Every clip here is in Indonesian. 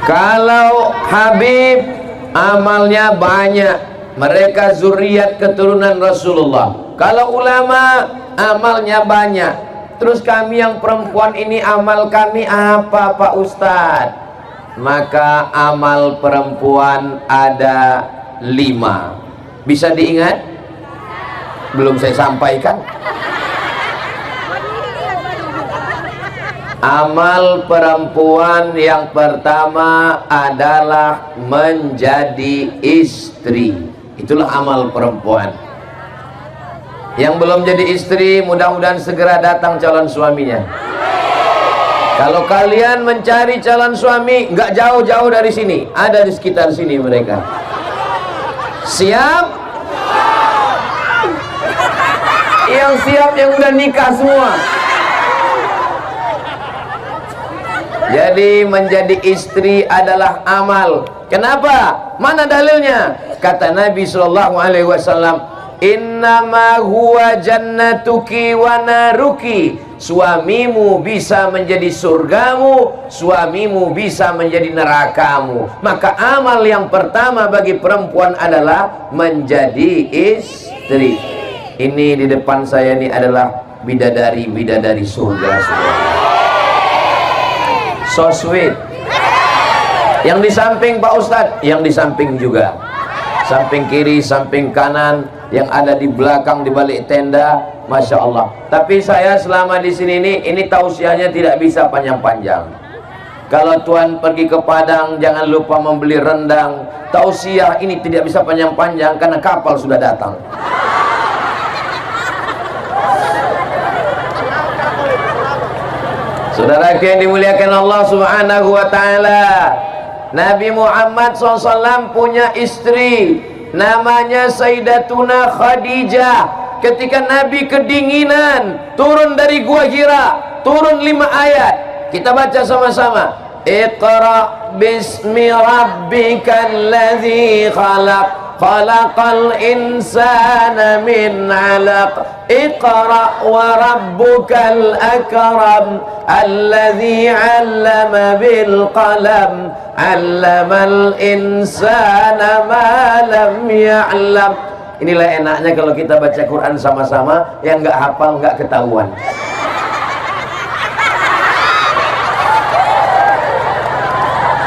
Kalau Habib amalnya banyak, mereka zuriat keturunan Rasulullah. Kalau ulama amalnya banyak, terus kami yang perempuan ini amal kami apa Pak Ustadz? Maka amal perempuan ada 5. Bisa diingat? Belum saya sampaikan. Amal perempuan yang pertama adalah menjadi istri. Itulah amal perempuan. Yang belum jadi istri, mudah-mudahan segera datang calon suaminya. Kalau kalian mencari calon suami, nggak jauh-jauh dari sini, ada di sekitar sini mereka. Siap? Yang siap, yang udah nikah semua. Jadi menjadi istri adalah amal. Kenapa? Mana dalilnya? Kata Nabi SAW, innama huwa jannatuki wa naruki. Suamimu bisa menjadi surgamu, suamimu bisa menjadi nerakamu. Maka amal yang pertama bagi perempuan adalah menjadi istri. Ini di depan saya ini adalah bidadari-bidadari surga semua. So sweet. Yang di samping Pak Ustadz, yang di samping juga, samping kiri, samping kanan, yang ada di belakang, di balik tenda, masya Allah. Tapi saya selama di sini ini tausiahnya tidak bisa panjang-panjang. Kalau Tuhan pergi ke Padang, jangan lupa membeli rendang. Tausiah ini tidak bisa panjang-panjang karena kapal sudah datang. Saudara yang dimuliakan Allah Subhanahu wa Ta'ala, Nabi Muhammad SAW punya istri namanya Sayyidatuna Khadijah. Ketika Nabi kedinginan, turun dari Gua Hira, turun 5 ayat. Kita baca sama-sama. Iqra bismi rabbikal ladzi khalaq, khalaqal insana min 'alaq, iqra wa rabbukal akram, alladzi 'allama bil qalam, 'allamal insana ma lam ya'lam. Inilah enaknya kalau kita baca Quran sama-sama, yang nggak hafal nggak ketahuan.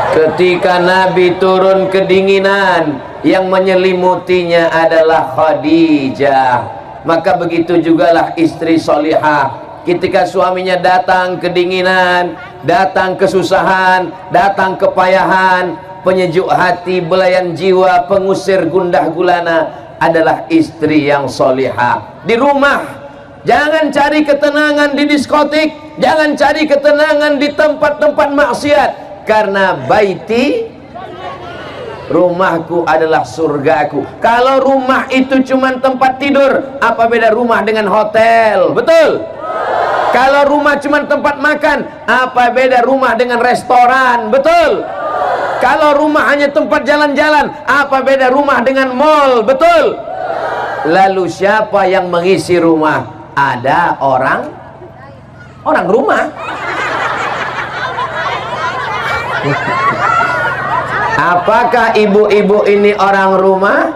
Ketika Nabi turun kedinginan, yang menyelimutinya adalah Khadijah. Maka begitu jugalah istri solihah. Ketika suaminya datang kedinginan, datang kesusahan, datang kepayahan, penyejuk hati, belayan jiwa, pengusir gundah gulana, adalah istri yang solihah. Di rumah, jangan cari ketenangan di diskotik, jangan cari ketenangan di tempat-tempat maksiat. Karena baiti, rumahku adalah surgaku. Kalau rumah itu cuma tempat tidur, apa beda rumah dengan hotel? Betul? Kalau rumah cuma tempat makan, apa beda rumah dengan restoran? Betul? Kalau rumah hanya tempat jalan-jalan, apa beda rumah dengan mall? Betul? Lalu siapa yang mengisi rumah? Ada orang rumah. Apakah ibu-ibu ini orang rumah?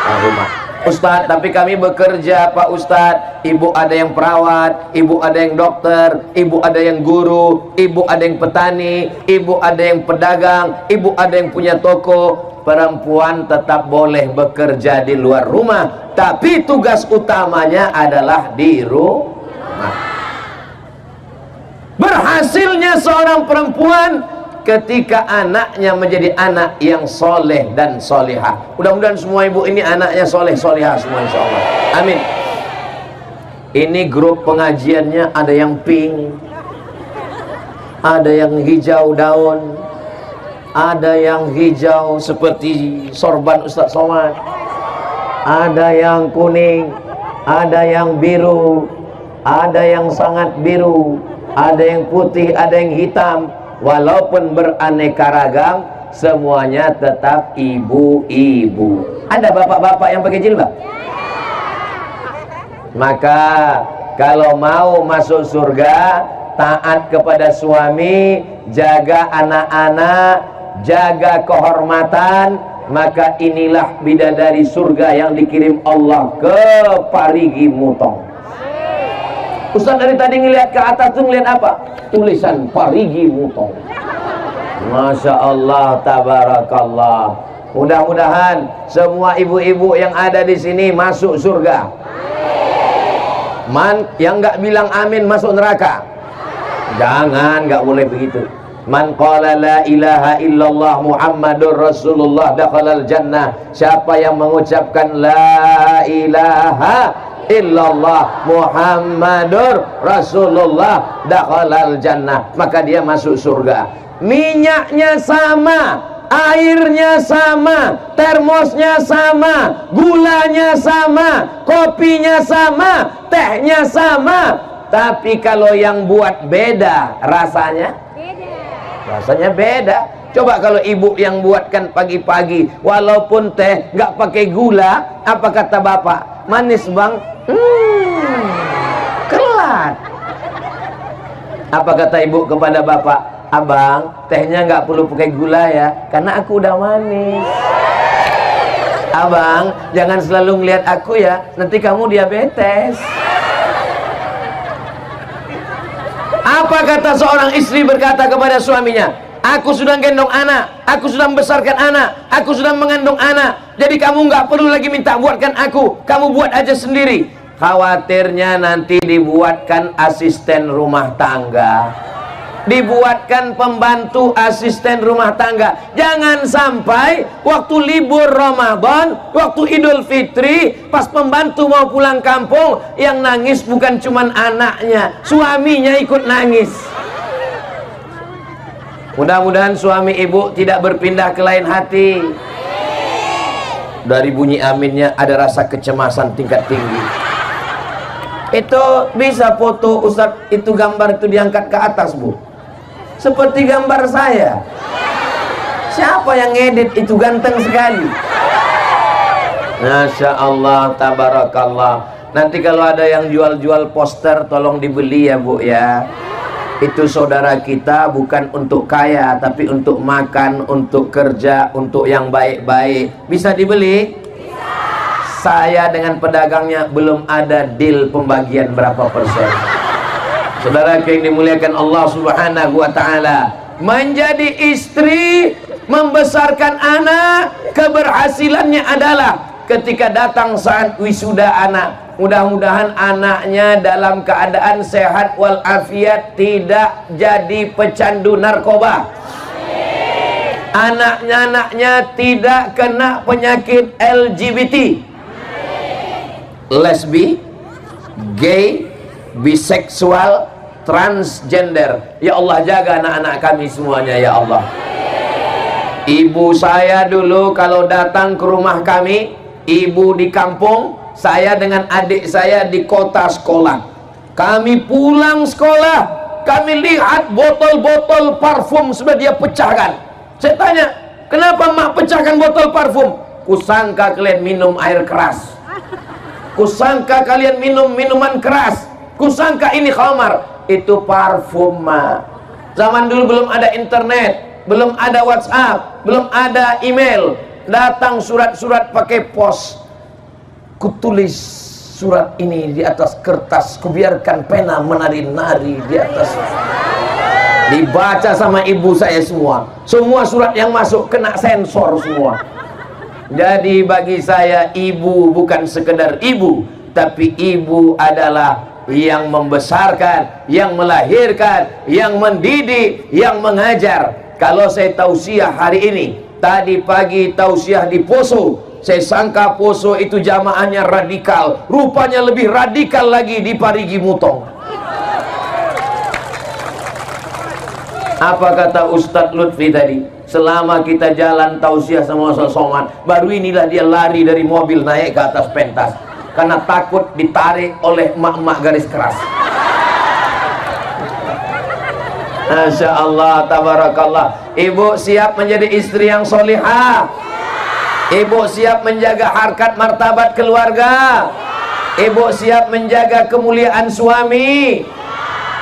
Orang rumah. Ustadz, tapi kami bekerja Pak Ustadz. Ibu ada yang perawat, ibu ada yang dokter, ibu ada yang guru, ibu ada yang petani, ibu ada yang pedagang, ibu ada yang punya toko. Perempuan tetap boleh bekerja di luar rumah, tapi tugas utamanya adalah di rumah. Berhasilnya seorang perempuan ketika anaknya menjadi anak yang soleh dan solihah. Mudah-mudahan semua ibu ini anaknya soleh solihah semua, insya Allah. Amin. Ini grup pengajiannya ada yang pink, ada yang hijau daun, ada yang hijau seperti sorban Ustadz Somad, ada yang kuning, ada yang biru, ada yang sangat biru, ada yang putih, ada yang hitam. Walaupun beraneka ragam, semuanya tetap ibu-ibu. Ada bapak-bapak yang pakai jilbab? Maka kalau mau masuk surga, taat kepada suami, jaga anak-anak, jaga kehormatan, maka inilah bidadari surga yang dikirim Allah ke Parigi Mutong. Ustaz dari tadi ngelihat ke atas tuh ngelihat apa? Tulisan Parigi Mutong. Masya Allah, tabarakallah. Mudah-mudahan semua ibu-ibu yang ada di sini masuk surga. Yang nggak bilang amin masuk neraka. Jangan, nggak boleh begitu. Man qala la ilaha illallah Muhammadur Rasulullah dakhalal jannah. Siapa yang mengucapkan la ilaha illallah Muhammadur Rasulullah dakhalal jannah, maka dia masuk surga. Minyaknya sama, airnya sama, termosnya sama, gulanya sama, kopinya sama, tehnya sama. Tapi kalau yang buat beda, rasanya beda. Coba kalau ibu yang buatkan pagi-pagi, walaupun teh nggak pakai gula, apa kata bapak? Manis bang? Kelat. Apa kata ibu kepada bapak? Abang, tehnya nggak perlu pakai gula ya, karena aku udah manis. Abang, jangan selalu ngeliat aku ya, nanti kamu diabetes. Apa kata seorang istri berkata kepada suaminya? Aku sudah gendong anak, aku sudah membesarkan anak, aku sudah mengandung anak, jadi kamu nggak perlu lagi minta buatkan aku, kamu buat aja sendiri. Khawatirnya nanti dibuatkan asisten rumah tangga, dibuatkan pembantu asisten rumah tangga. Jangan sampai waktu libur Ramadan, waktu Idul Fitri, pas pembantu mau pulang kampung, yang nangis bukan cuman anaknya, suaminya ikut nangis. Mudah-mudahan suami ibu tidak berpindah ke lain hati. Dari bunyi aminnya ada rasa kecemasan tingkat tinggi. Itu bisa foto Ustaz, itu gambar itu diangkat ke atas bu, seperti gambar saya. Siapa yang ngedit itu, ganteng sekali. Masya Allah, tabarakallah. Nanti kalau ada yang jual-jual poster, tolong dibeli ya bu ya. Itu saudara kita bukan untuk kaya, tapi untuk makan, untuk kerja, untuk yang baik-baik. Bisa dibeli? Bisa. Saya dengan pedagangnya belum ada deal pembagian berapa persen. Saudara yang dimuliakan Allah Subhanahu wa ta'ala, menjadi istri, membesarkan anak, keberhasilannya adalah ketika datang saat wisuda anak, mudah-mudahan anaknya dalam keadaan sehat walafiat, tidak jadi pecandu narkoba. Anaknya tidak kena penyakit LGBT, lesbi, gay, biseksual, transgender. Ya Allah, jaga anak-anak kami semuanya ya Allah. Ibu saya dulu kalau datang ke rumah kami, ibu di kampung, saya dengan adik saya di kota sekolah. Kami pulang sekolah, kami lihat botol-botol parfum sudah dia pecahkan. Saya tanya, kenapa mak pecahkan botol parfum? Kusangka kalian minum air keras, kusangka kalian minum minuman keras, kusangka ini khamar. Itu parfum mak. Zaman dulu belum ada internet, belum ada WhatsApp, belum ada email. Datang surat-surat pakai pos. Kutulis surat ini di atas kertas, kubiarkan pena menari-nari di atas. Dibaca sama ibu saya semua. Semua surat yang masuk kena sensor semua. Jadi bagi saya ibu bukan sekedar ibu, tapi ibu adalah yang membesarkan, yang melahirkan, yang mendidik, yang mengajar. Kalau saya tausiah hari ini, tadi pagi tausiah di Poso, saya sangka Poso itu jamaahnya radikal, rupanya lebih radikal lagi di Parigi Mutong. Apa kata Ustadz Lutfi tadi? Selama kita jalan tausiah sama Ustadz Somad, baru inilah dia lari dari mobil naik ke atas pentas karena takut ditarik oleh emak-emak garis keras. Masya Allah, tabarakallah. Ibu siap menjadi istri yang solihah? Ibu siap menjaga harkat martabat keluarga? Ibu siap menjaga kemuliaan suami?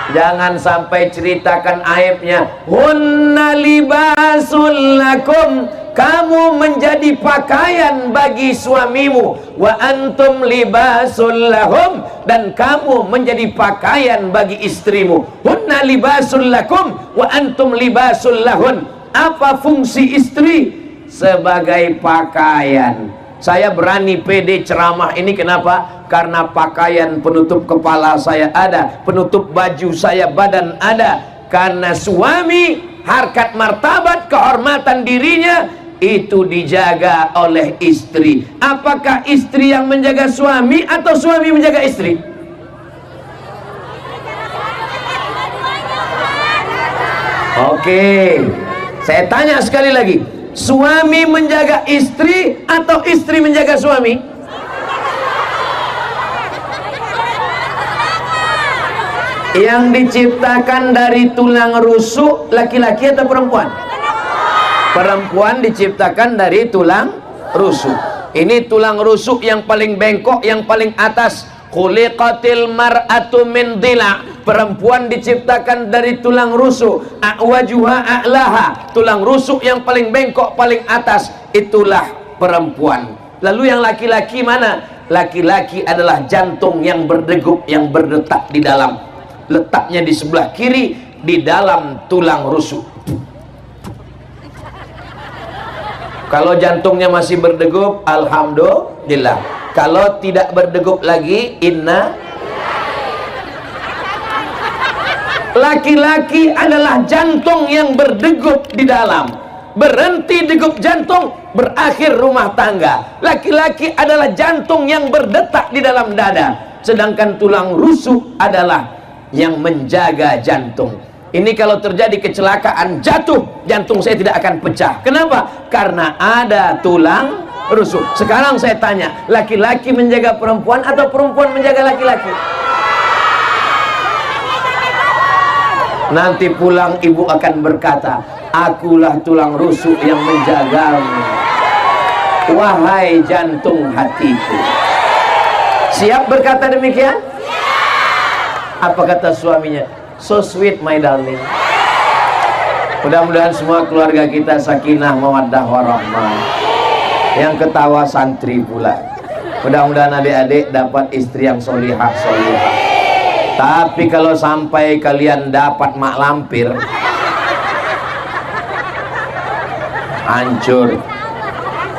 Jangan sampai ceritakan aibnya. Hunna libasul lakum, kamu menjadi pakaian bagi suamimu. Wa antum libasul lahum, dan kamu menjadi pakaian bagi istrimu. Hunna libasul lakum wa antum libasul lahun. Apa fungsi istri? Sebagai pakaian. Saya berani pede ceramah ini kenapa? Karena pakaian penutup kepala saya ada, penutup baju saya badan ada. Karena suami, harkat martabat kehormatan dirinya itu dijaga oleh istri. Apakah istri yang menjaga suami atau suami menjaga istri? Oke, saya tanya sekali lagi, suami menjaga istri atau istri menjaga suami? Yang diciptakan dari tulang rusuk laki-laki atau perempuan? Perempuan diciptakan dari tulang rusuk. Ini tulang rusuk yang paling bengkok, yang paling atas. Khuliqatil mar'atu min dhila. Perempuan diciptakan dari tulang rusuk. A'wajuha a'laha. Tulang rusuk yang paling bengkok, paling atas, itulah perempuan. Lalu yang laki-laki mana? Laki-laki adalah jantung yang berdegup, yang berdetak di dalam. Letaknya di sebelah kiri, di dalam tulang rusuk. Kalau jantungnya masih berdegup, alhamdulillah. Kalau tidak berdegup lagi, inna. Laki-laki adalah jantung yang berdegup di dalam. Berhenti degup jantung, berakhir rumah tangga. Laki-laki adalah jantung yang berdetak di dalam dada. Sedangkan tulang rusuk adalah yang menjaga jantung. Ini kalau terjadi kecelakaan, jatuh, jantung saya tidak akan pecah. Kenapa? Karena ada tulang rusuk. Sekarang saya tanya, laki-laki menjaga perempuan atau perempuan menjaga laki-laki? Nanti pulang ibu akan berkata, akulah tulang rusuk yang menjagamu, wahai jantung hatiku. Siap berkata demikian? Apa kata suaminya? So sweet my darling. Mudah-mudahan semua keluarga kita sakinah mawaddah warahmah. Yang ketawa santri pula. Mudah-mudahan adik-adik dapat istri yang solihah. Tapi kalau sampai kalian dapat mak lampir, hancur.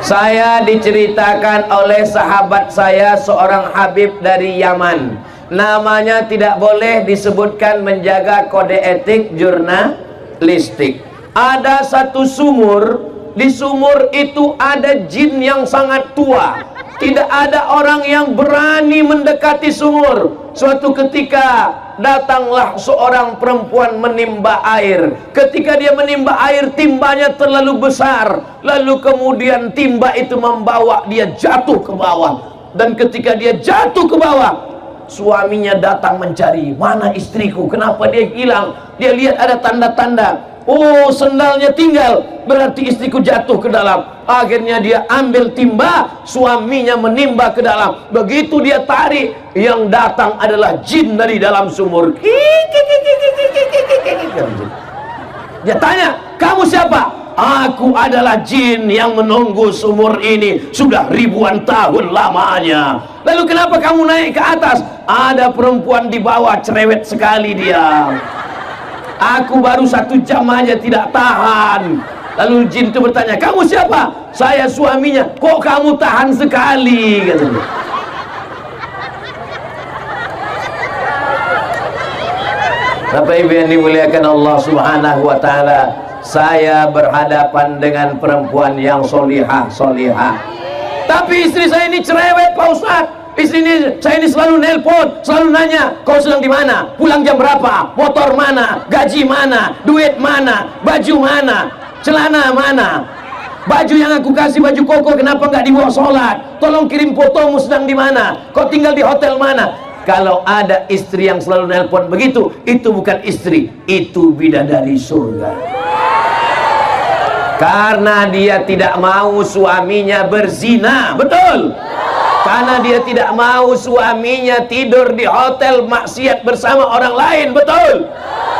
Saya diceritakan oleh sahabat saya, seorang Habib dari Yaman. Namanya tidak boleh disebutkan, menjaga kode etik jurnalistik. Ada satu sumur, di sumur itu ada jin yang sangat tua. Tidak ada orang yang berani mendekati sumur. Suatu ketika datanglah seorang perempuan menimba air. Ketika dia menimba air, timbanya terlalu besar. Lalu kemudian timba itu membawa dia jatuh ke bawah. Dan ketika dia jatuh ke bawah, suaminya datang mencari, mana istriku, kenapa dia hilang? Dia lihat ada tanda-tanda, oh sendalnya tinggal, berarti istriku jatuh ke dalam. Akhirnya dia ambil timba, suaminya menimba ke dalam. Begitu dia tarik, yang datang adalah jin dari dalam sumur. Dia tanya, kamu siapa? Aku adalah jin yang menunggu sumur ini sudah ribuan tahun lamanya. Lalu kenapa kamu naik ke atas? Ada perempuan di bawah, cerewet sekali dia. Aku baru 1 jam aja tidak tahan. Lalu jin itu bertanya, kamu siapa? Saya suaminya. Kok kamu tahan sekali? Katanya. Bapak Ibu yang dimuliakan Allah Subhanahu wa Ta'ala, saya berhadapan dengan perempuan yang solihah. Tapi istri saya ini cerewet, Pak Ustadz. Saya ini selalu nelpon, selalu nanya, kau sedang di mana? Pulang jam berapa? Motor mana? Gaji mana? Duit mana? Baju mana? Celana mana? Baju yang aku kasih, baju koko, kenapa nggak dibawa sholat? Tolong kirim fotomu sedang di mana? Kau tinggal di hotel mana? Kalau ada istri yang selalu nelpon begitu, itu bukan istri, itu bidadari surga. Karena dia tidak mau suaminya berzina. Betul? Karena dia tidak mau suaminya tidur di hotel maksiat bersama orang lain, betul?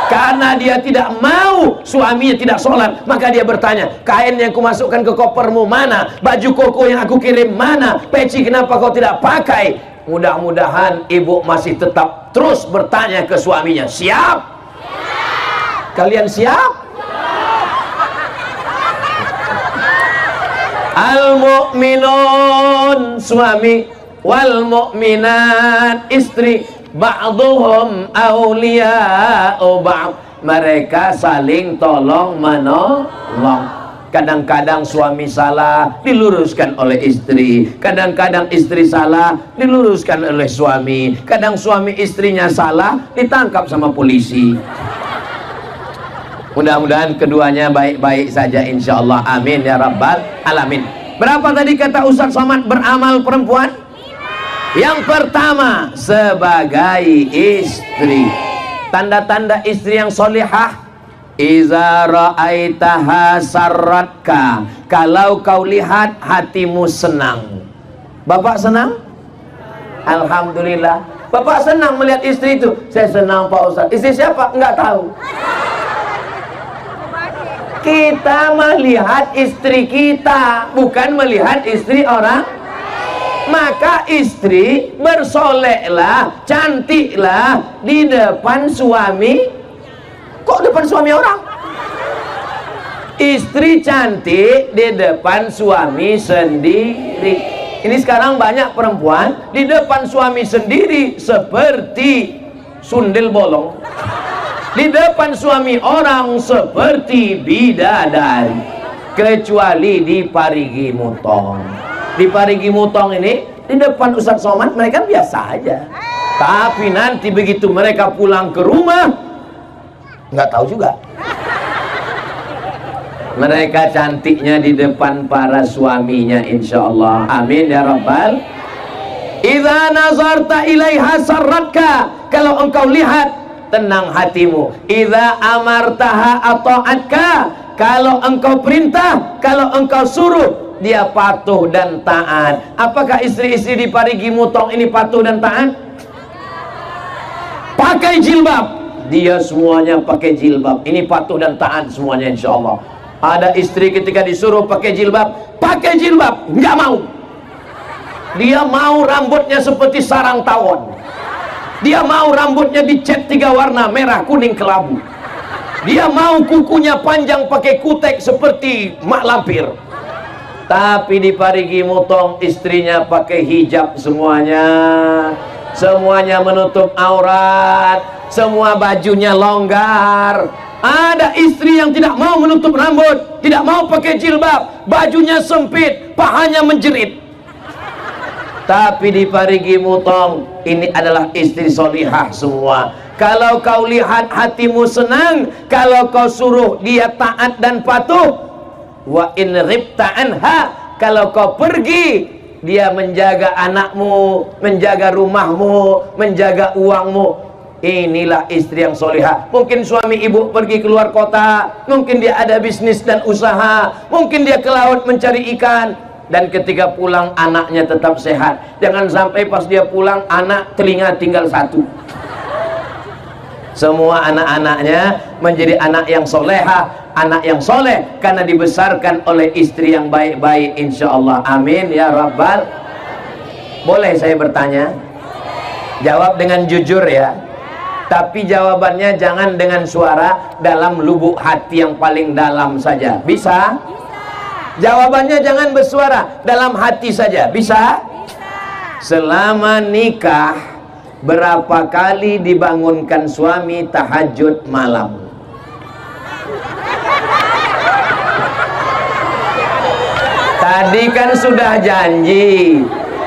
Karena dia tidak mau suaminya tidak sholat, maka dia bertanya, kain yang kumasukkan ke kopermu mana? Baju koko yang aku kirim mana? Peci kenapa kau tidak pakai? Mudah-mudahan ibu masih tetap terus bertanya ke suaminya, siap? Kalian siap? Al-mu'minun suami, wal mu'minat istri, ba'duhum awliya'u ba'd, mereka saling tolong menolong. Kadang-kadang suami salah diluruskan oleh istri, kadang-kadang istri salah diluruskan oleh suami, kadang suami istrinya salah ditangkap sama polisi. Mudah-mudahan keduanya baik-baik saja insyaallah, amin ya rabbal alamin. Berapa tadi kata Ustaz Somad beramal perempuan? Yang pertama, sebagai istri. Tanda-tanda istri yang solihah, iza ra'aitaha sarratka, kalau kau lihat hatimu senang. Bapak senang? Alhamdulillah. Bapak senang melihat istri itu. Saya senang Pak Ustaz. Istri siapa? Enggak tahu. Kita melihat istri kita, bukan melihat istri orang. Maka istri bersolehlah, cantiklah di depan suami. Kok depan suami orang? Istri cantik di depan suami sendiri. Ini sekarang banyak perempuan di depan suami sendiri seperti sundel bolong, di depan suami orang seperti bidadari, kecuali di Parigi Mutong. Di Parigi Mutong ini, di depan Ustaz Somad mereka biasa aja, tapi nanti begitu mereka pulang ke rumah nggak tahu juga. Mereka cantiknya di depan para suaminya insyaallah, amin ya rabbal. Idza nazarta ilaiha sarratka, kalau engkau lihat tenang hatimu. Idza amartaha ata'atka, kalau engkau perintah, kalau engkau suruh, dia patuh dan taat. Apakah istri-istri di Parigi Mutong ini patuh dan taat? Pakai jilbab, dia semuanya pakai jilbab. Ini patuh dan taat semuanya insyaallah. Ada istri ketika disuruh pakai jilbab, nggak mau. Dia mau rambutnya seperti sarang tawon. Dia mau rambutnya dicat 3 warna, merah, kuning, kelabu. Dia mau kukunya panjang pakai kutek seperti mak lampir. Tapi di Parigi Mutong istrinya pakai hijab semuanya. Semuanya menutup aurat, semua bajunya longgar. Ada istri yang tidak mau menutup rambut, tidak mau pakai jilbab, bajunya sempit, pahanya menjerit. Tapi di Parigi Mutong ini adalah istri solihah semua. Kalau kau lihat hatimu senang, kalau kau suruh dia taat dan patuh. Wa in ribta anha, kalau kau pergi, dia menjaga anakmu, menjaga rumahmu, menjaga uangmu. Inilah istri yang solihah. Mungkin suami ibu pergi keluar kota, mungkin dia ada bisnis dan usaha, mungkin dia ke laut mencari ikan, dan ketika pulang anaknya tetap sehat. Jangan sampai pas dia pulang anak telinga tinggal 1. Semua anak-anaknya menjadi anak yang solehah, anak yang soleh, karena dibesarkan oleh istri yang baik-baik insyaallah, amin ya rabbal. Boleh saya bertanya? Jawab dengan jujur ya, tapi jawabannya jangan dengan suara, dalam lubuk hati yang paling dalam saja. Bisa? Jawabannya jangan bersuara, dalam hati saja. Bisa? Selama nikah, berapa kali dibangunkan suami tahajud malam? Tadi kan sudah janji,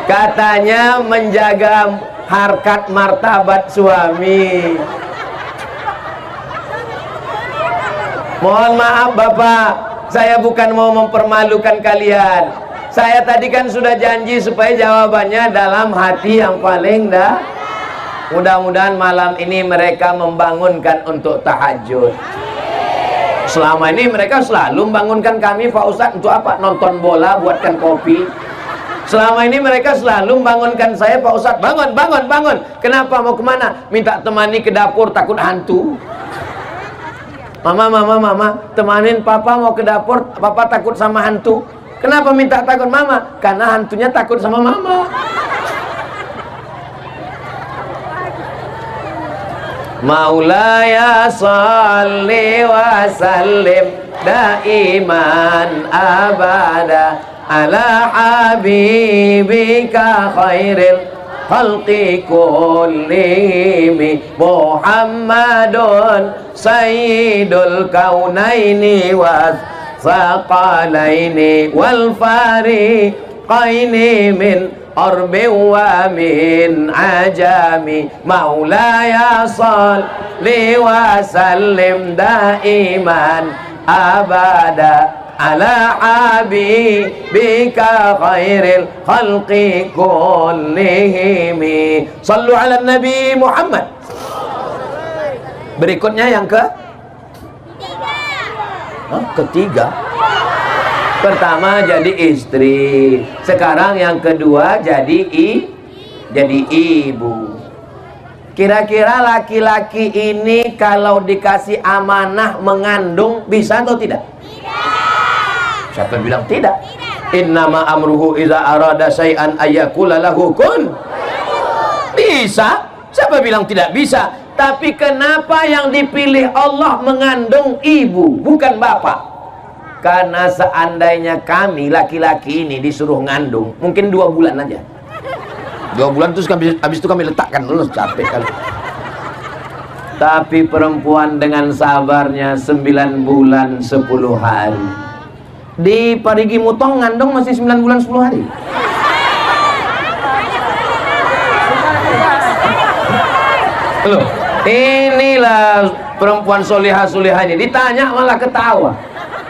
katanya menjaga harkat martabat suami. Mohon maaf Bapak, saya bukan mau mempermalukan kalian. Saya tadi kan sudah janji supaya jawabannya dalam hati yang paling dah. Mudah-mudahan malam ini mereka membangunkan untuk tahajud. Selama ini mereka selalu membangunkan kami, Pak Ustadz, untuk apa? Nonton bola, buatkan kopi. Selama ini mereka selalu membangunkan saya, Pak Ustadz, bangun, bangun, bangun. Kenapa? Mau kemana? Minta temani ke dapur, takut hantu. Mama, mama, mama, temanin papa mau ke dapur, papa takut sama hantu. Kenapa minta takut mama? Karena hantunya takut sama mama. Maulaya salli wa sallim daiman abada ala habibika khairil khalqi kullihim Muhammadun sayyidul kaunaini was thaqalaini wal fariqaini min arbi wa min ajami maulaya salli wa sallim daiman abada ala habibika khairil khalqi kullihim. Sallu ala Nabi Muhammad. Berikutnya yang ketiga. Pertama jadi istri, sekarang yang kedua jadi ibu. Kira-kira laki-laki ini kalau dikasih amanah mengandung bisa atau tidak? Siapa bilang tidak? Innama amruhu iza arada syai'an ayyakula lahu kun. Bisa. Siapa bilang tidak bisa? Tapi kenapa yang dipilih Allah mengandung ibu, bukan bapak? Karena seandainya kami laki-laki ini disuruh ngandung, mungkin 2 bulan aja. 2 bulan terus habis itu kami letakkan dulu, capek kali. Tapi perempuan dengan sabarnya 9 bulan 10 hari. Di Parigi Mutong ngandung masih 9 bulan 10 hari. Loh, inilah perempuan solihah-solihah ini. Ditanya malah ketawa.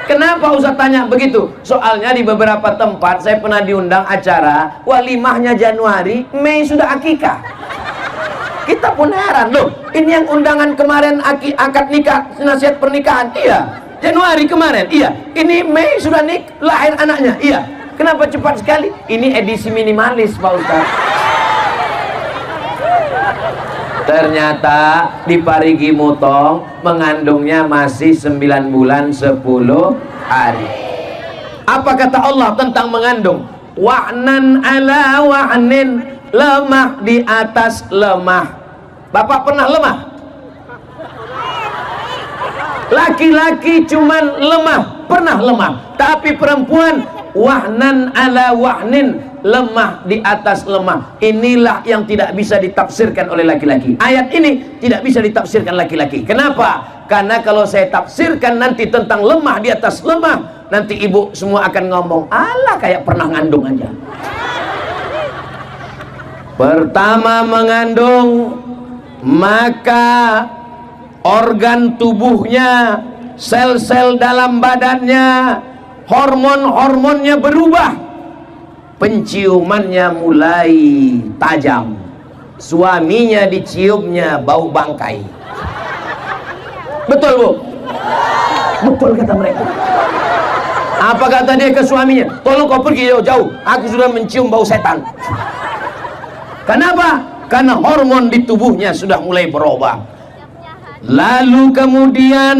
Kenapa Ustaz tanya begitu? Soalnya di beberapa tempat saya pernah diundang acara walimahnya Januari, Mei sudah akikah. Kita pun heran, loh, ini yang undangan kemarin akad nikah, nasihat pernikahan, iya. Januari kemarin, iya. Ini Mei sudah lahir anaknya, iya. Kenapa cepat sekali? Ini edisi minimalis, Pak Ustaz. Ternyata di Parigi Mutong mengandungnya masih 9 bulan 10 hari. Apa kata Allah tentang mengandung? Wa'nan ala wa'nin, lemah di atas lemah. Bapak pernah lemah? Laki-laki cuman lemah, pernah lemah. Tapi perempuan wahnan ala wahnin, lemah di atas lemah. Inilah yang tidak bisa ditafsirkan oleh laki-laki. Ayat ini tidak bisa ditafsirkan laki-laki. Kenapa? Karena kalau saya tafsirkan nanti tentang lemah di atas lemah, nanti ibu semua akan ngomong, alah kayak pernah ngandung aja. Pertama mengandung, maka organ tubuhnya, sel-sel dalam badannya, hormon-hormonnya berubah. Penciumannya mulai tajam. Suaminya diciumnya bau bangkai. Betul, Bu? Betul kata mereka. Apa kata dia ke suaminya? Tolong kau pergi jauh-jauh, aku sudah mencium bau setan. Kenapa? Karena hormon di tubuhnya sudah mulai berubah. Lalu kemudian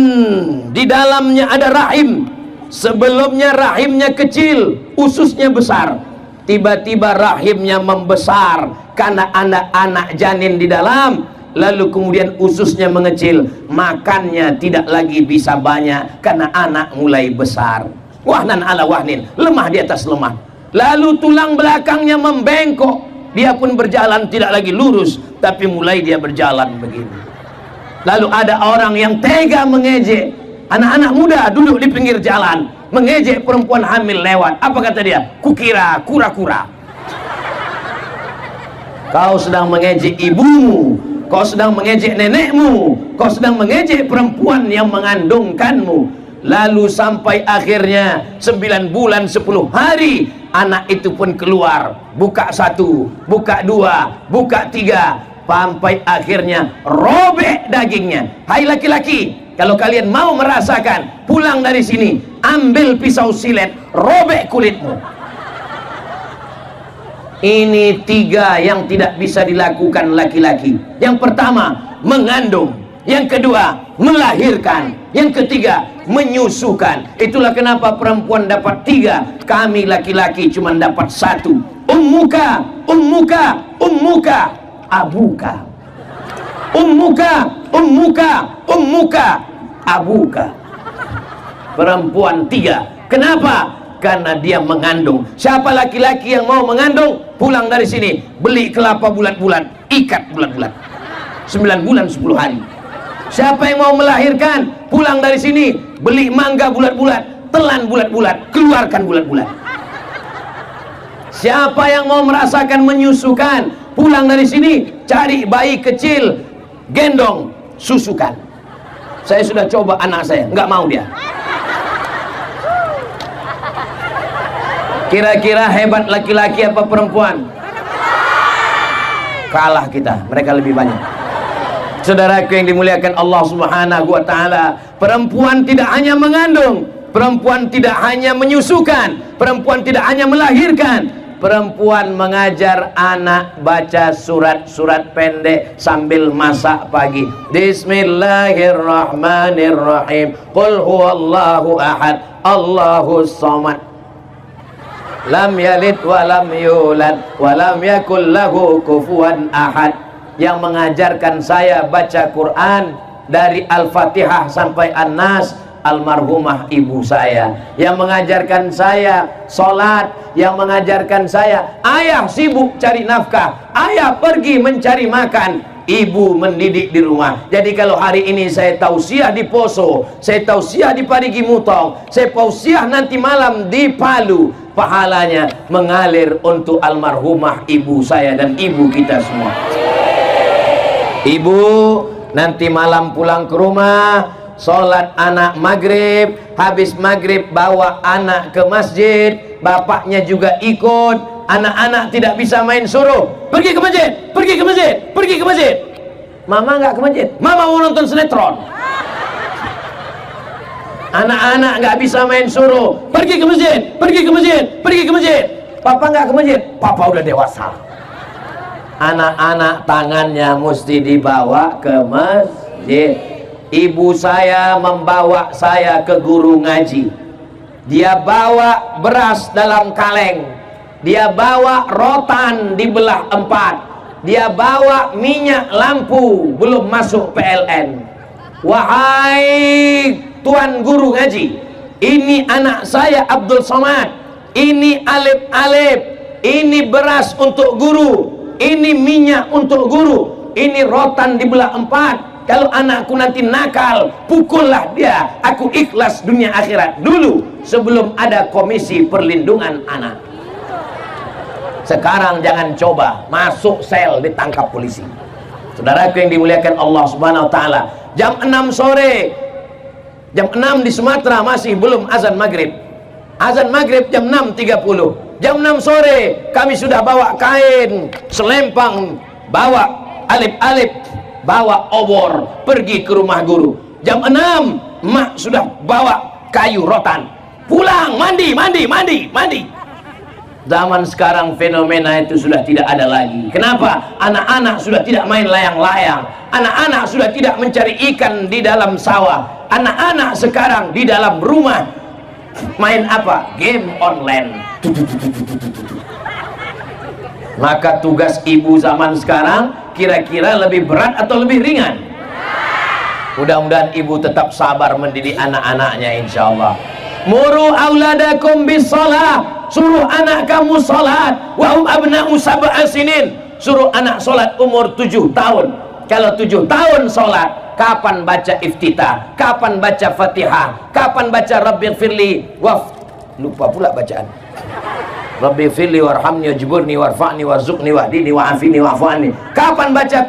di dalamnya ada rahim. Sebelumnya rahimnya kecil, ususnya besar. Tiba-tiba rahimnya membesar karena anak-anak janin di dalam. Lalu kemudian ususnya mengecil, makannya tidak lagi bisa banyak karena anak mulai besar. Wahnan ala wahnin, lemah di atas lemah. Lalu tulang belakangnya membengkok, dia pun berjalan tidak lagi lurus, tapi mulai dia berjalan begini. Lalu ada orang yang tega mengejek anak-anak muda duduk di pinggir jalan, mengejek perempuan hamil lewat. Apa kata dia? Kukira kura-kura. Kau sedang mengejek ibumu, kau sedang mengejek nenekmu, kau sedang mengejek perempuan yang mengandungkanmu. Lalu sampai akhirnya 9 bulan 10 hari anak itu pun keluar. Buka 1, buka 2, buka 3, sampai akhirnya robek dagingnya. Hai laki-laki, kalau kalian mau merasakan, pulang dari sini, ambil pisau silet, robek kulitmu. Ini 3 yang tidak bisa dilakukan laki-laki. Yang pertama, mengandung. Yang kedua, melahirkan. Yang ketiga, menyusukan. Itulah kenapa perempuan dapat 3, kami laki-laki cuma dapat 1. Ummuka, ummuka, ummuka, abuka. Ummuka, ummuka, ummuka, abuka. Perempuan 3. Kenapa? Karena dia mengandung. Siapa laki-laki yang mau mengandung, pulang dari sini, beli kelapa bulat-bulat, ikat bulat-bulat, 9 bulan 10 hari. Siapa yang mau melahirkan, pulang dari sini, beli mangga bulat-bulat, telan bulat-bulat, keluarkan bulat-bulat. Siapa yang mau merasakan menyusukan, pulang dari sini, cari bayi kecil, gendong, susukan. Saya sudah coba anak saya, nggak mau dia. Kira-kira hebat laki-laki apa perempuan? Kalah kita, mereka lebih banyak. Saudaraku yang dimuliakan Allah Subhanahu wa taala, perempuan tidak hanya mengandung, perempuan tidak hanya menyusukan, perempuan tidak hanya melahirkan, perempuan mengajar anak baca surat-surat pendek sambil masak pagi. Bismillahirrahmanirrahim. Qul huwallahu ahad, Allahus samad. Lam yalid wa lam yulad wa lam yakul lahu kufuwan ahad. Yang mengajarkan saya baca Quran dari Al-Fatihah sampai An-Nas, almarhumah ibu saya. Yang mengajarkan saya sholat, yang mengajarkan saya, ayah sibuk cari nafkah, ayah pergi mencari makan, ibu mendidik di rumah. Jadi kalau hari ini saya tausiah di Poso, saya tausiah di Parigi Mutong, saya tausiah nanti malam di Palu, pahalanya mengalir untuk almarhumah ibu saya dan ibu kita semua. Ibu nanti malam pulang ke rumah, sholat anak maghrib, habis maghrib bawa anak ke masjid, bapaknya juga ikut. Anak-anak tidak bisa main, suruh pergi ke masjid, pergi ke masjid, pergi ke masjid. Mama nggak ke masjid, mama mau nonton sinetron. Anak-anak nggak bisa main, suruh pergi ke masjid, pergi ke masjid, pergi ke masjid. Papa nggak ke masjid, papa udah dewasa. Anak-anak tangannya mesti dibawa ke masjid. Ibu saya membawa saya ke guru ngaji. Dia bawa beras dalam kaleng, dia bawa rotan dibelah 4, dia bawa minyak lampu belum masuk PLN. Wahai tuan guru ngaji, ini anak saya Abdul Somad, ini alif-alif, ini beras untuk guru, ini minyak untuk guru, ini rotan dibelah 4. Kalau anakku nanti nakal, pukullah dia. Aku ikhlas dunia akhirat dulu sebelum ada komisi perlindungan anak. Sekarang jangan coba masuk sel ditangkap polisi. Saudaraku yang dimuliakan Allah Subhanahu wa taala, jam 6 sore, jam 6 di Sumatera masih belum azan maghrib. Azan maghrib jam 6.30. Jam 6 sore kami sudah bawa kain, selempang, bawa alif-alif, bawa obor, pergi ke rumah guru. Jam 6 mak sudah bawa kayu rotan, pulang mandi. Zaman sekarang fenomena itu sudah tidak ada lagi. Kenapa? Anak-anak sudah tidak main layang-layang, anak-anak sudah tidak mencari ikan di dalam sawah. Anak-anak sekarang di dalam rumah main apa? Game online. Maka tugas ibu zaman sekarang kira-kira lebih berat atau lebih ringan? Mudah-mudahan ibu tetap sabar mendidik anak-anaknya, insyaallah. Muru auladakum bisalah, suruh anak kamu salat. Wa hum abna'u sab'a sinin, suruh anak salat umur 7 tahun. Kalau 7 tahun salat, kapan baca iftitah, kapan baca Fatihah, kapan baca Rabbighfirli lupa pula bacaan. Rabbi firli warhamni wajburni warfa'ni warzuqni wahdini wa'afini wa'fu'ani. Kapan baca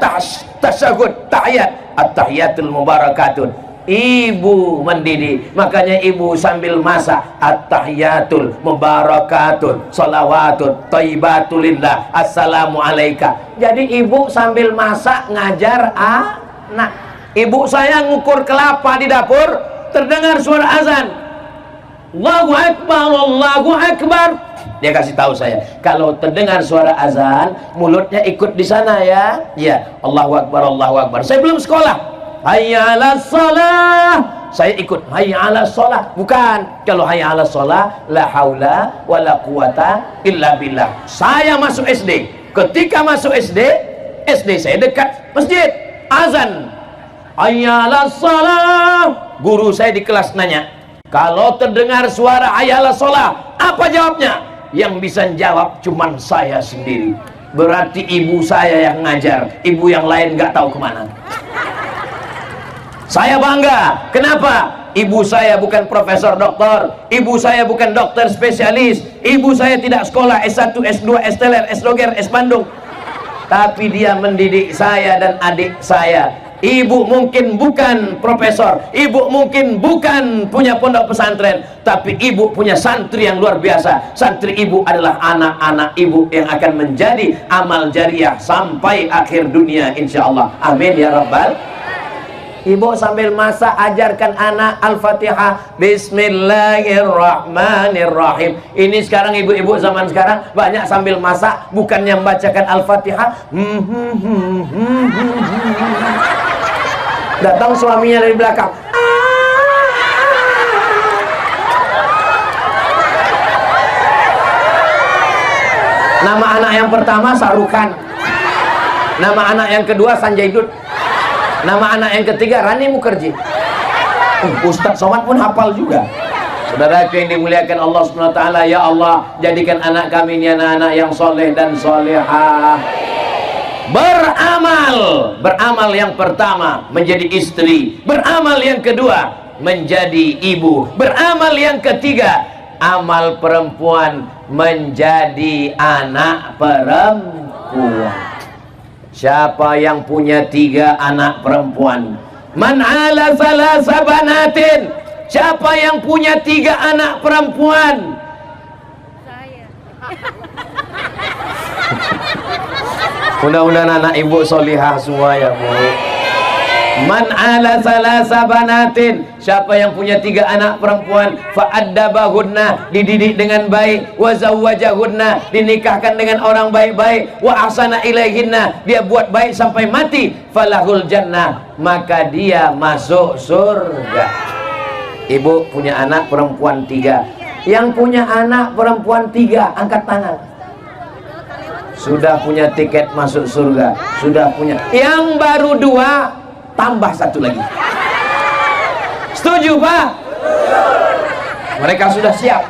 tasyahud, tahiyat, at-tahiyatul mubarakatun. Ibu mendidik, makanya ibu sambil masak at-tahiyatul mubarakatun, salawatun thayyibatulillah, assalamu alaika. Jadi ibu sambil masak ngajar anak. Ibu saya ngukur kelapa di dapur, terdengar suara azan, Allahu Akbar, Allahu Akbar. Dia kasih tahu saya, kalau terdengar suara azan, mulutnya ikut di sana ya. Ya, Allahu Akbar, Allahu Akbar. Saya belum sekolah. Hayya 'alas shalah. Saya ikut hayya 'alas shalah. Bukan. Kalau hayya 'alas shalah, la haula wala quwata illa billah. Saya masuk SD. Ketika masuk SD saya dekat masjid. Azan. Hayya 'alas shalah. Guru saya di kelas nanya, kalau terdengar suara hayya 'alas shalah, apa jawabnya? Yang bisa jawab cuman saya sendiri. Berarti ibu saya yang ngajar, ibu yang lain nggak tahu kemana. Saya bangga. Kenapa? Ibu saya bukan profesor doktor, ibu saya bukan dokter spesialis, ibu saya tidak sekolah S1, S2, S-Teler, S-Doger, S-Bandung, tapi dia mendidik saya dan adik saya. Ibu mungkin bukan profesor, ibu mungkin bukan punya pondok pesantren, tapi ibu punya santri yang luar biasa. Santri ibu adalah anak-anak ibu yang akan menjadi amal jariah sampai akhir dunia, insya Allah. Amin ya rabbal. Ibu sambil masak ajarkan anak Al-Fatihah. Bismillahirrahmanirrahim. Ini sekarang ibu-ibu zaman sekarang banyak sambil masak bukannya membacakan Al-Fatihah. Datang suaminya dari belakang. Nama anak yang pertama Sarukan. Nama anak yang kedua Sanjay Dutt. Nama anak yang ketiga Rani Mukherjee. Ustadz Somad pun hafal juga. Saudara yang dimuliakan Allah SWT, ya Allah, jadikan anak kami ini anak-anak yang soleh dan solehah. Beramal yang pertama menjadi istri, beramal yang kedua menjadi ibu, beramal yang ketiga amal perempuan menjadi anak perempuan. Siapa yang punya 3 anak perempuan? Man ala salasa banatin. Siapa yang punya 3 anak perempuan? Saya. Mudah-mudahan anak ibu solihah semua ya Bu. Man ala salasa banatin. Siapa yang punya 3 anak perempuan, fa'addabahunna, dididik dengan baik, wa zawwajahunna, dinikahkan dengan orang baik-baik, wa ahsana ilaihinna, dia buat baik sampai mati, falahul jannah, maka dia masuk surga. Ibu punya anak perempuan 3. Yang punya anak perempuan 3 angkat tangan. Sudah punya tiket masuk surga. Sudah punya. Yang baru 2 tambah 1 lagi. Setuju Pak? Mereka sudah siap.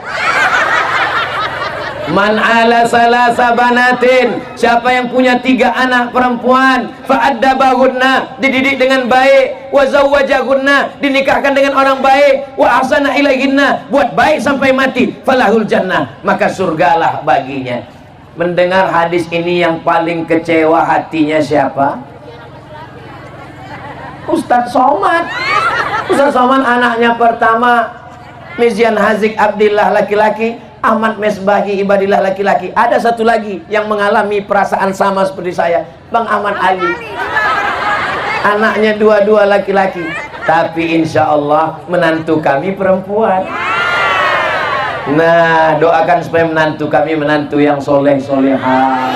Man ala salasa banatin. Siapa yang punya 3 anak perempuan, fa'addabahunna, dididik dengan baik, wa zawwajahunna, dinikahkan dengan orang baik, wa ahsana ilaihinna, buat baik sampai mati, falahul jannah, maka surgalah baginya. Mendengar hadis ini yang paling kecewa hatinya siapa? Ustadz Somad. Ustadz Somad anaknya pertama Mizian Hazik Abdillah laki-laki, Ahmad Mesbahi Ibadillah laki-laki. Ada satu lagi yang mengalami perasaan sama seperti saya, Bang Ahmad Ali. Anaknya 2 laki-laki, tapi insya Allah menantu kami perempuan. Nah, doakan supaya menantu kami menantu yang soleh solehah.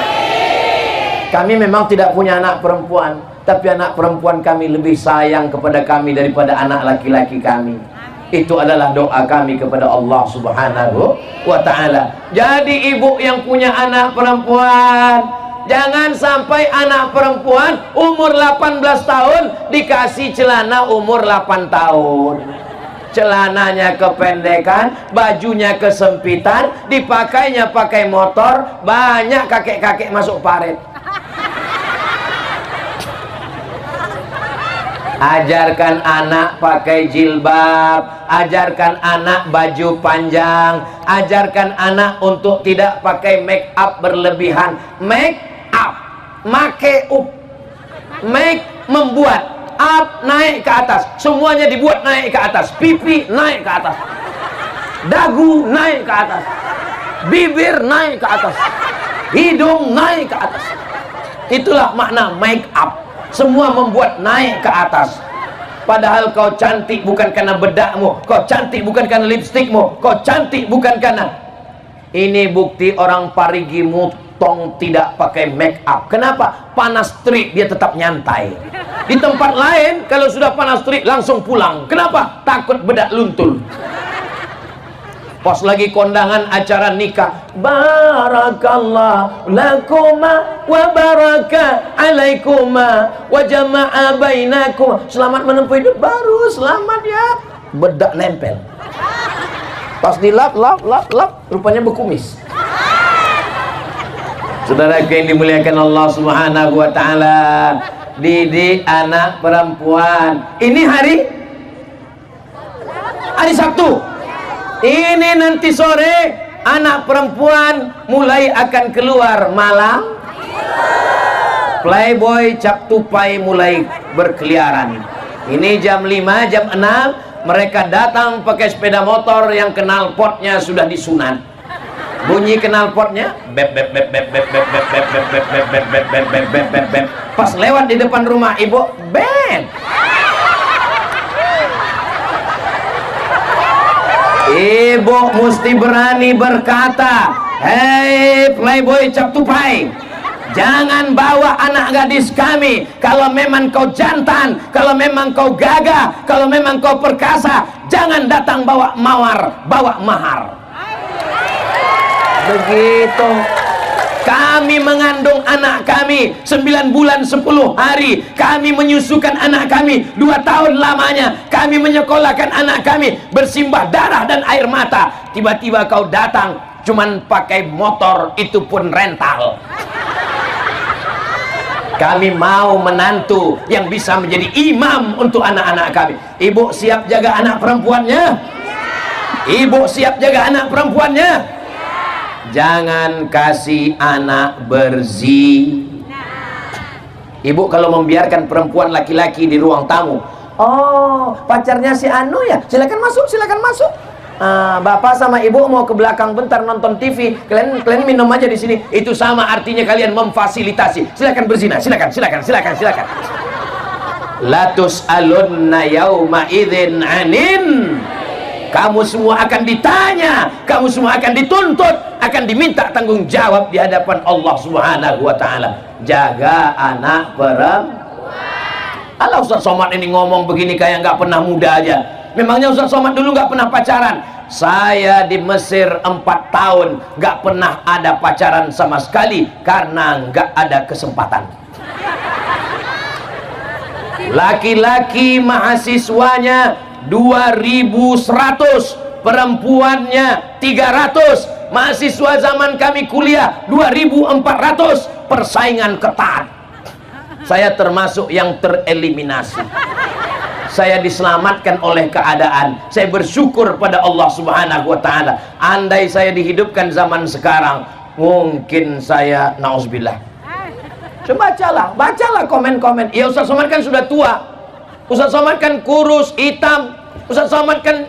Kami memang tidak punya anak perempuan, tapi anak perempuan kami lebih sayang kepada kami daripada anak laki-laki kami. Itu adalah doa kami kepada Allah Subhanahu wa ta'ala. Jadi ibu yang punya anak perempuan, jangan sampai anak perempuan umur 18 tahun dikasih celana umur 8 tahun. Celananya kependekan, bajunya kesempitan, dipakainya pakai motor, banyak kakek-kakek masuk paret. Ajarkan anak pakai jilbab, ajarkan anak baju panjang, ajarkan anak untuk tidak pakai make up berlebihan. Make up, make up, make membuat, up naik ke atas, semuanya dibuat naik ke atas, pipi naik ke atas, dagu naik ke atas, bibir naik ke atas, hidung naik ke atas. Itulah makna make up. Semua membuat naik ke atas. Padahal kau cantik bukan karena bedakmu, kau cantik bukan karena lipstikmu, kau cantik bukan karena Ini bukti orang Parigi Mutong tidak pakai make up. Kenapa? Panas terik dia tetap nyantai. Di tempat lain kalau sudah panas terik langsung pulang. Kenapa? Takut bedak luntur. Pas lagi kondangan acara nikah, barakallah lakuma wa baraka alaikuma wa jama'a bainakum. Selamat menempuh hidup baru, selamat ya. Bedak nempel. Pas dilap, lap, rupanya berkumis. Saudara yang dimuliakan Allah Subhanahu wa taala, didik anak perempuan. Ini hari Sabtu. Ini nanti sore anak perempuan mulai akan keluar malam. Playboy cap tupai mulai berkeliaran. Ini jam 5, jam 6 mereka datang pakai sepeda motor yang knalpotnya sudah disunat. Bunyi knalpotnya bep bep bep bep bep bep bep bep bep bep bep bep bep bep bep bep bep bep. Pas lewat di depan rumah ibu, bep. Ibu mesti berani berkata, hei playboy cap tupai, jangan bawa anak gadis kami. Kalau memang kau jantan, kalau memang kau gagah, kalau memang kau perkasa, jangan datang bawa mawar, bawa mahar. Begitu. Kami mengandung anak kami 9 bulan 10 hari. Kami menyusukan anak kami 2 tahun lamanya. Kami menyekolahkan anak kami bersimbah darah dan air mata. Tiba-tiba kau datang cuman pakai motor, itu pun rental. Kami mau menantu yang bisa menjadi imam untuk anak-anak kami. Ibu siap jaga anak perempuannya? Ibu siap jaga anak perempuannya? Jangan kasih anak berzina. Ibu kalau membiarkan perempuan laki-laki di ruang tamu, oh pacarnya si Anu ya, silakan masuk, silakan masuk. Bapak sama ibu mau ke belakang bentar nonton TV, kalian minum aja di sini. Itu sama artinya kalian memfasilitasi. Silakan berzina, silakan. Latus alunna yauma idzin anin. Kamu semua akan ditanya, kamu semua akan dituntut, akan diminta tanggung jawab di hadapan Allah Subhanahu wa taala. Jaga anak perempuan. Alah Ustaz Somad ini ngomong begini kayak nggak pernah muda aja. Memangnya Ustaz Somad dulu nggak pernah pacaran? Saya di Mesir 4 tahun nggak pernah ada pacaran sama sekali karena nggak ada kesempatan. Laki-laki mahasiswanya 2.100, perempuannya 300. Mahasiswa zaman kami kuliah 2.400. Persaingan ketat. Saya termasuk yang tereliminasi. Saya diselamatkan oleh keadaan. Saya bersyukur pada Allah Subhanahu wa taala. Andai saya dihidupkan zaman sekarang, mungkin saya nauzubillah. Coba bacalah komen-komen. Ya Ustaz Somad kan sudah tua. Ustaz Somad kan kurus, hitam. Ustaz Somad kan...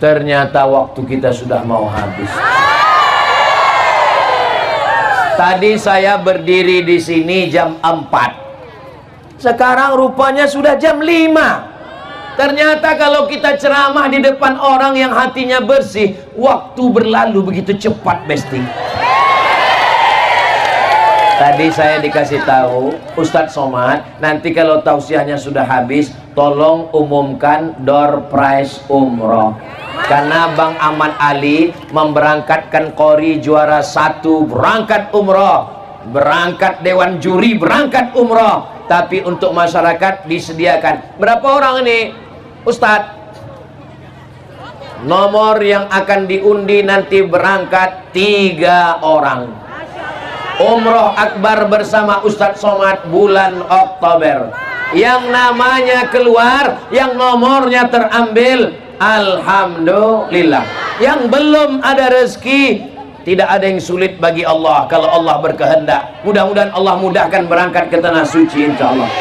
Ternyata waktu kita sudah mau habis. Tadi saya berdiri di sini jam 4. Sekarang rupanya sudah jam 5. Ternyata kalau kita ceramah di depan orang yang hatinya bersih, waktu berlalu begitu cepat, Besti. Tadi saya dikasih tahu Ustadz Somad, nanti kalau tausiahnya sudah habis, tolong umumkan door prize umroh. Karena Bang Ahmad Ali memberangkatkan Qori juara 1 berangkat umroh, berangkat dewan juri berangkat umroh. Tapi untuk masyarakat disediakan berapa orang ini Ustadz? Nomor yang akan diundi nanti berangkat 3 orang. Umroh akbar bersama Ustadz Somad bulan Oktober. Yang namanya keluar, yang nomornya terambil, alhamdulillah. Yang belum ada rezeki, tidak ada yang sulit bagi Allah kalau Allah berkehendak. Mudah-mudahan Allah mudahkan berangkat ke tanah suci insyaallah.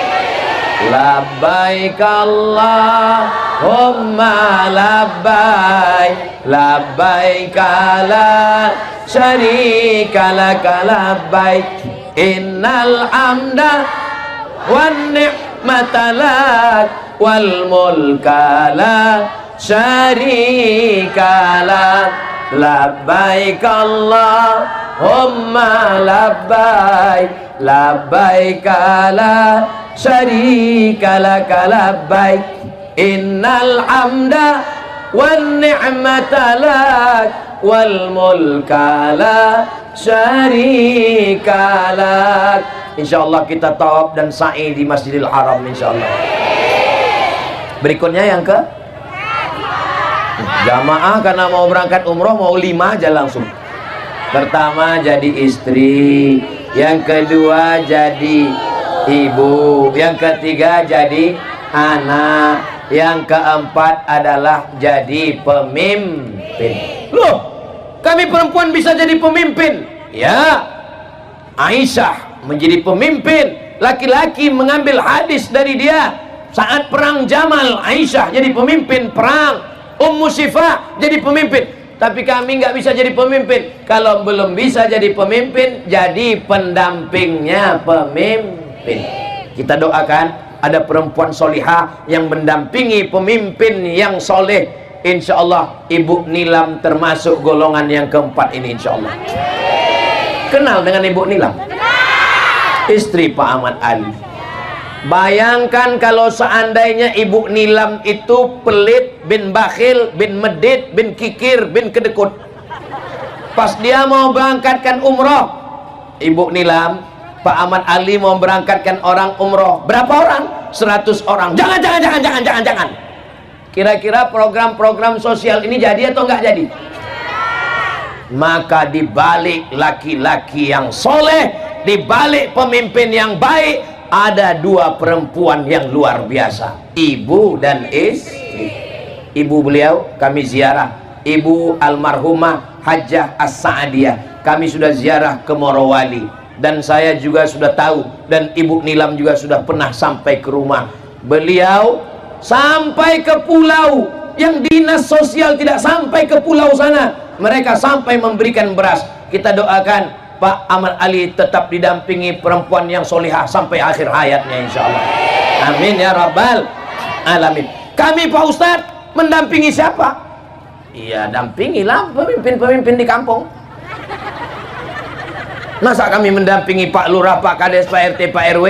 Labbaik Allahumma labbaik, labbaik la syarika laka labbaik, innal hamda wan ni'mata lak wal mulka lak syarika lak, labbaik Allahumma labbaik, labbaik la syarika lak labbaik, innal hamda wan ni'mata lak wal mulka la syarika lak. Insyaallah kita tawaf dan sa'i di Masjidil Haram insyaallah. Berikutnya yang ke jamaah, karena mau berangkat umroh mau 5 aja langsung. Pertama jadi istri, yang kedua jadi ibu, yang ketiga jadi anak, yang keempat adalah jadi pemimpin. Loh, kami perempuan bisa jadi pemimpin? Ya, Aisyah menjadi pemimpin, laki-laki mengambil hadis dari dia saat perang Jamal. Aisyah jadi pemimpin perang, Ummu Syifa jadi pemimpin. Tapi kami nggak bisa jadi pemimpin. Kalau belum bisa jadi pemimpin, jadi pendampingnya pemimpin. Kita doakan ada perempuan solihah yang mendampingi pemimpin yang soleh. Insya Allah Ibu Nilam termasuk golongan yang keempat ini insya Allah. Kenal dengan Ibu Nilam? Istri Pak Ahmad Ali. Bayangkan kalau seandainya Ibu Nilam itu pelit, bin bakhil, bin medit, bin kikir, bin kedekut. Pas dia mau berangkatkan umroh, Ibu Nilam, Pak Ahmad Ali mau berangkatkan orang umroh. Berapa orang? 100 orang. Jangan. Kira-kira program-program sosial ini jadi atau enggak jadi? Maka dibalik laki-laki yang soleh, dibalik pemimpin yang baik, ada 2 perempuan yang luar biasa, ibu dan istri. Ibu beliau kami ziarah, Ibu almarhumah Hajjah As-Sa'adiyah. Kami sudah ziarah ke Morowali, dan saya juga sudah tahu, dan Ibu Nilam juga sudah pernah sampai ke rumah beliau, sampai ke pulau yang dinas sosial tidak sampai ke pulau sana. Mereka sampai memberikan beras. Kita doakan Pak Ahmad Ali tetap didampingi perempuan yang solihah sampai akhir hayatnya insya Allah. Amin ya rabbal alamin. Kami Pak Ustadz mendampingi siapa? Iya, dampingilah pemimpin-pemimpin di kampung. Masa kami mendampingi Pak Lurah, Pak Kades, Pak RT, Pak RW?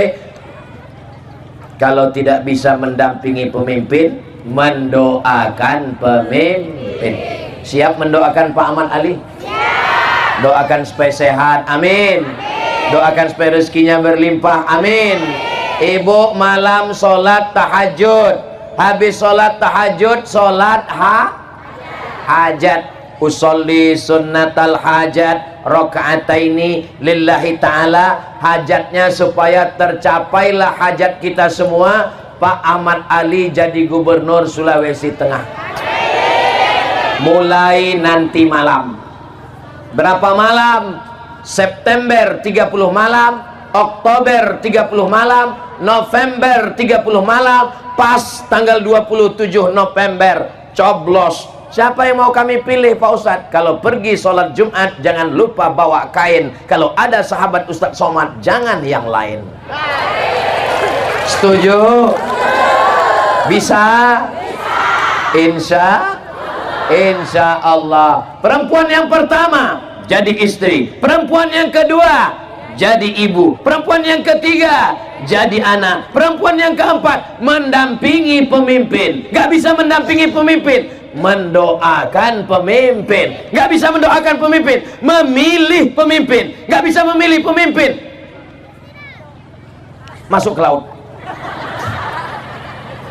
Kalau tidak bisa mendampingi pemimpin, mendoakan pemimpin. Siap mendoakan Pak Ahmad Ali? Doakan supaya sehat, amin. Doakan supaya rezekinya berlimpah, amin. Ibu malam sholat tahajud, habis sholat tahajud sholat hajat. Usolli sunnatal hajat rakaataini lillahi ta'ala. Hajatnya supaya tercapailah hajat kita semua, Pak Ahmad Ali jadi gubernur Sulawesi Tengah. Mulai nanti malam. Berapa malam? September 30 malam, Oktober 30 malam, November 30 malam, pas tanggal 27 November coblos. Siapa yang mau kami pilih Pak Ustadz? Kalau pergi sholat Jumat jangan lupa bawa kain. Kalau ada sahabat Ustadz Somad jangan yang lain. Setuju? Bisa? Insya Allah. Perempuan yang pertama jadi istri, perempuan yang kedua jadi ibu, perempuan yang ketiga jadi anak, perempuan yang keempat mendampingi pemimpin. Gak bisa mendampingi pemimpin, mendoakan pemimpin. Gak bisa mendoakan pemimpin, memilih pemimpin. Gak bisa memilih pemimpin, masuk ke laut.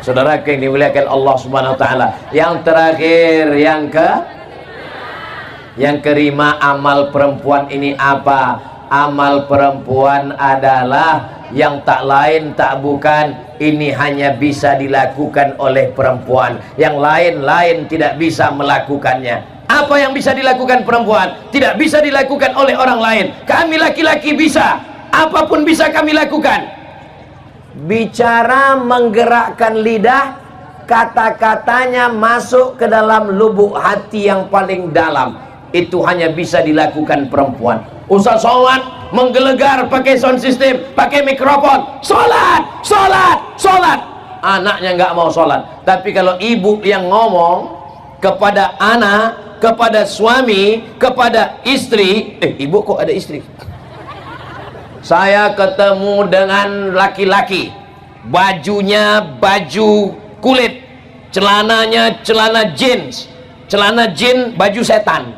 Saudara yang dimuliakan Allah Subhanahu wa taala. Yang terakhir, yang kelima, amal perempuan ini apa? Amal perempuan adalah yang tak lain tak bukan, ini hanya bisa dilakukan oleh perempuan. Yang lain-lain tidak bisa melakukannya. Apa yang bisa dilakukan perempuan tidak bisa dilakukan oleh orang lain. Kami laki-laki bisa, apapun bisa kami lakukan. Bicara menggerakkan lidah, kata-katanya masuk ke dalam lubuk hati yang paling dalam, itu hanya bisa dilakukan perempuan. Ustaz Somad menggelegar pakai sound system, pakai mikrofon, sholat. Anaknya nggak mau sholat. Tapi kalau ibu yang ngomong kepada anak, kepada suami, kepada istri, ibu kok ada istri? Saya ketemu dengan laki-laki, bajunya baju kulit, celananya celana jeans, celana jin baju setan,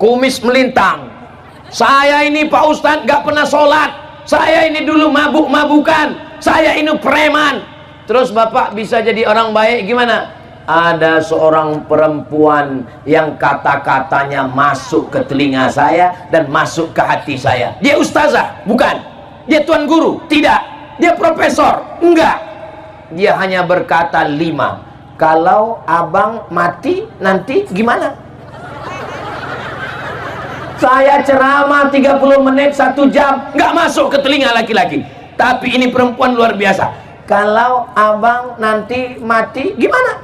kumis melintang. Saya ini Pak Ustadz gak pernah sholat, saya ini dulu mabuk-mabukan, saya ini preman. Terus Bapak bisa jadi orang baik gimana? Ada seorang perempuan yang kata-katanya masuk ke telinga saya dan masuk ke hati saya. Dia ustazah? Bukan. Dia tuan guru? Tidak. Dia profesor? Enggak. Dia hanya berkata 5. Kalau abang mati nanti gimana? Saya ceramah 30 menit 1 jam, nggak masuk ke telinga laki-laki. Tapi ini perempuan luar biasa. Kalau abang nanti mati gimana?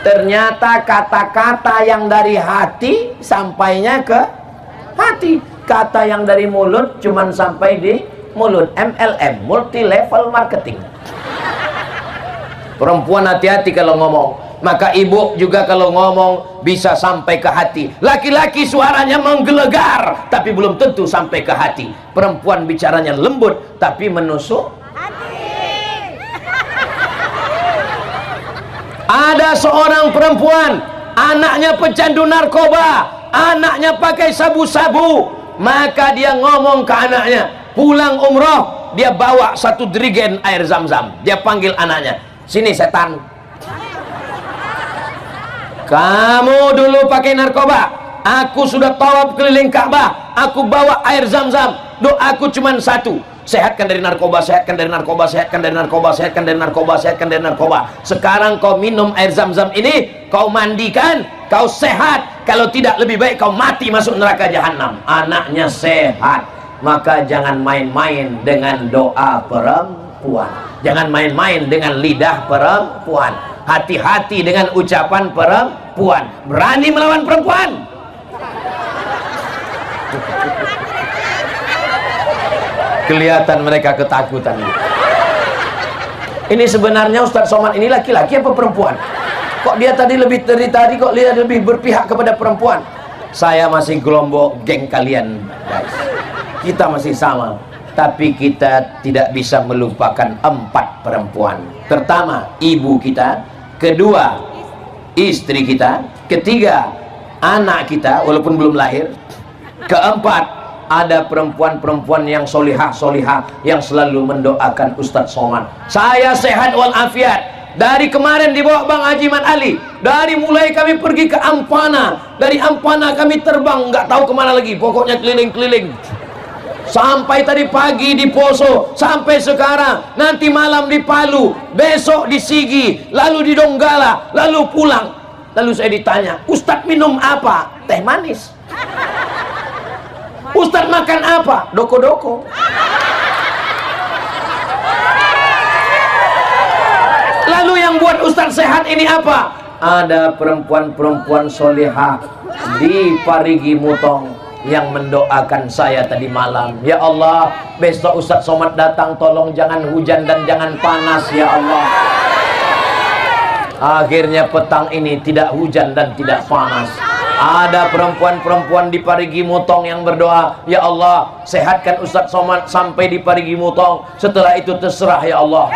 Ternyata kata-kata yang dari hati sampainya ke hati, kata yang dari mulut cuman sampai di mulut. MLM, multi level marketing. Perempuan hati-hati kalau ngomong. Maka ibu juga kalau ngomong bisa sampai ke hati. Laki-laki suaranya menggelegar tapi belum tentu sampai ke hati. Perempuan bicaranya lembut tapi menusuk. Ada seorang perempuan, anaknya pecandu narkoba, anaknya pakai sabu-sabu, maka dia ngomong ke anaknya, pulang umroh dia bawa 1 jerigen air zam-zam. Dia panggil anaknya, sini setan, kamu dulu pakai narkoba, aku sudah tawaf keliling Ka'bah, aku bawa air zam-zam, doaku cuma 1, sehatkan dari narkoba, sehatkan dari narkoba, sehatkan dari narkoba, sehatkan dari narkoba, sehatkan dari narkoba. Sekarang kau minum air zam-zam ini, kau mandikan, kau sehat. Kalau tidak lebih baik kau mati masuk neraka jahanam. Anaknya sehat. Maka jangan main-main dengan doa perempuan, jangan main-main dengan lidah perempuan. Hati-hati dengan ucapan perempuan. Berani melawan perempuan. Kelihatan mereka ketakutan. Ini sebenarnya Ustadz Somad ini laki-laki apa perempuan? Kok dia tadi lebih dari tadi kok dia lebih berpihak kepada perempuan? Saya masih gelombang geng kalian, guys. Kita masih sama, tapi kita tidak bisa melupakan 4 perempuan. Pertama, ibu kita. Kedua, istri kita. Ketiga, anak kita walaupun belum lahir. Keempat, ada perempuan-perempuan yang solihah-solihah yang selalu mendoakan Ustadz Somad. Saya sehat walafiat. Dari kemarin dibawa Bang Haji Mat Ali. Dari mulai kami pergi ke Ampana, dari Ampana kami terbang nggak tahu kemana lagi. Pokoknya keliling-keliling. Sampai tadi pagi di Poso, sampai sekarang, nanti malam di Palu, besok di Sigi, lalu di Donggala, lalu pulang. Lalu saya ditanya, Ustadz minum apa? Teh manis. Ustadz makan apa? Doko-doko. Lalu yang buat Ustadz sehat ini apa? Ada perempuan-perempuan solehah di Parigi Mutong yang mendoakan saya tadi malam. Ya Allah, besok Ustadz Somad datang, tolong jangan hujan dan jangan panas ya Allah. Akhirnya petang ini tidak hujan dan tidak panas. Ada perempuan-perempuan di Parigi Mutong yang berdoa, ya Allah, sehatkan Ustadz Somad sampai di Parigi Mutong. Setelah itu terserah ya Allah.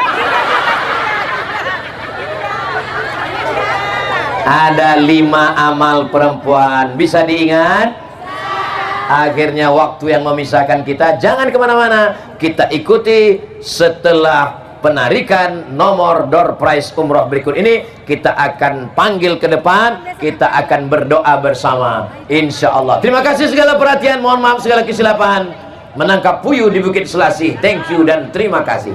Ada 5 amal perempuan, bisa diingat? Akhirnya waktu yang memisahkan kita, jangan kemana-mana. Kita ikuti setelah penarikan nomor door prize umroh berikut ini. Kita akan panggil ke depan, kita akan berdoa bersama, insya Allah. Terima kasih segala perhatian, mohon maaf segala kesilapan. Menangkap puyuh di Bukit Selasih. Thank you dan terima kasih.